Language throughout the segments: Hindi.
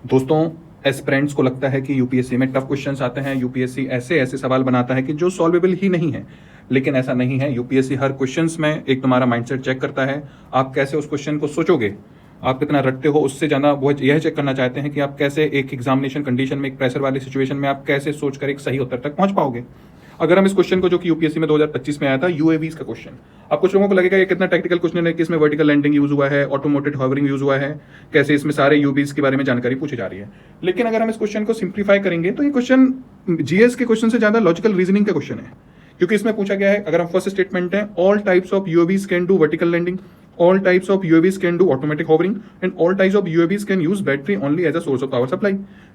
दोस्तों, एस्पिरेंट्स को लगता है कि यूपीएससी में टफ क्वेश्चंस आते हैं, यूपीएससी ऐसे ऐसे सवाल बनाता है कि जो सॉल्वेबल ही नहीं है। लेकिन ऐसा नहीं है। यूपीएससी हर क्वेश्चंस में एक तुम्हारा माइंडसेट चेक करता है, आप कैसे उस क्वेश्चन को सोचोगे, आप कितना रटते हो। उससे ज़्यादा वो यह चेक करना चाहते हैं कि आप कैसे एक एग्जामिनेशन कंडीशन में, एक प्रेशर वाली सिचुएशन में आप कैसे सोचकर एक सही उत्तर तक पहुंच पाओगे। अगर हम इस क्वेश्चन को, जो कि यूपीएससी में 2025 में आया था, यूएवीज का क्वेश्चन, अब कुछ लोगों को लगेगा ये कितना टेक्निकल क्वेश्चन है कि इसमें वर्टिकल लैंडिंग यूज हुआ है, ऑटोमोटेड हॉवरिंग यूज हुआ है, कैसे इसमें सारे यूवीज के बारे में जानकारी पूछी जा रही है। लेकिन अगर हम इस क्वेश्चन को सिंप्लीफाई करेंगे तो ये क्वेश्चन जीएस के क्वेश्चन से ज्यादा लॉजिकल रीजनिंग का क्वेश्चन है। क्योंकि इसमें पूछा गया है, अगर हम फर्स्ट स्टेटमेंट है, all types of UAVs can do vertical landing, all types of UAVs can do automatic hovering and all types of UAVs can use battery only as a source of power supply।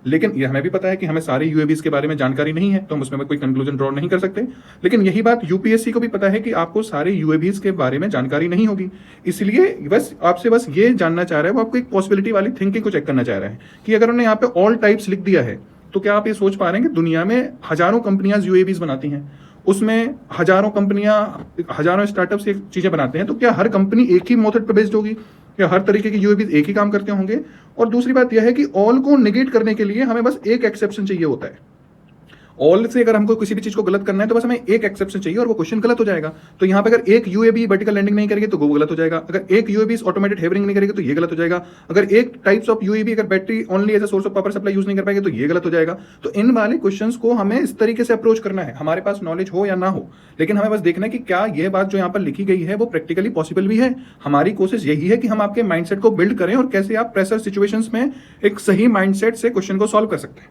लेकिन ये हमें भी पता है कि हमें सारे UAVs के बारे में जानकारी नहीं है, तो हम उसमें कोई कंक्लूजन ड्रॉ नहीं कर सकते। लेकिन यही बात यूपीएससी को भी पता है कि आपको सारे UAVs के बारे में जानकारी नहीं होगी। इसलिए बस आपसे बस ये जानना चाह रहा है, वो आपको एक पॉसिबिलिटी वाली थिंकिंग को चेक करना चाह रहा है कि अगर उन्होंने यहाँ पे ऑल टाइप्स लिख दिया है, तो क्या आप ये सोच पा रहे हैं कि दुनिया में हजारों कंपनियां UAVs बनाती हैं, उसमें हजारों कंपनियां, हजारों स्टार्टअप्स ये चीजें बनाते हैं, तो क्या हर कंपनी एक ही मेथड पर बेस्ड होगी या हर तरीके की यूएवीज एक ही काम करते होंगे? और दूसरी बात यह है कि ऑल को नेगेट करने के लिए हमें बस एक एक्सेप्शन चाहिए होता है। ऑल से अगर हमको किसी भी चीज को गलत करना है तो बस हमें एक एक्सेप्शन चाहिए और वो क्वेश्चन गलत हो जाएगा। तो यहाँ पे अगर एक यूएवी वर्टिकल लैंडिंग नहीं करेगी तो वो गलत हो जाएगा, अगर एक यूएवी ऑटोमेटेड हेवरिंग नहीं करेगी तो ये गलत हो जाएगा, अगर एक टाइप्स ऑफ यूएवी अगर battery only as a source of power supply use नहीं कर पाएगी तो ये गलत हो जाएगा। तो इन वाले क्वेश्चंस को हमें इस तरीके से अप्रोच करना है, हमारे पास नॉलेज हो या ना हो, लेकिन हमें बस देखना है कि क्या यह बात जो यहाँ पर लिखी गई है वो प्रैक्टिकली पॉसिबल भी है। हमारी कोशिश यही है कि हम आपके माइंडसेट को बिल्ड करें और कैसे आप प्रेशर सिचुएशंस में एक सही माइंडसेट से क्वेश्चन को सॉल्व कर सकते हैं।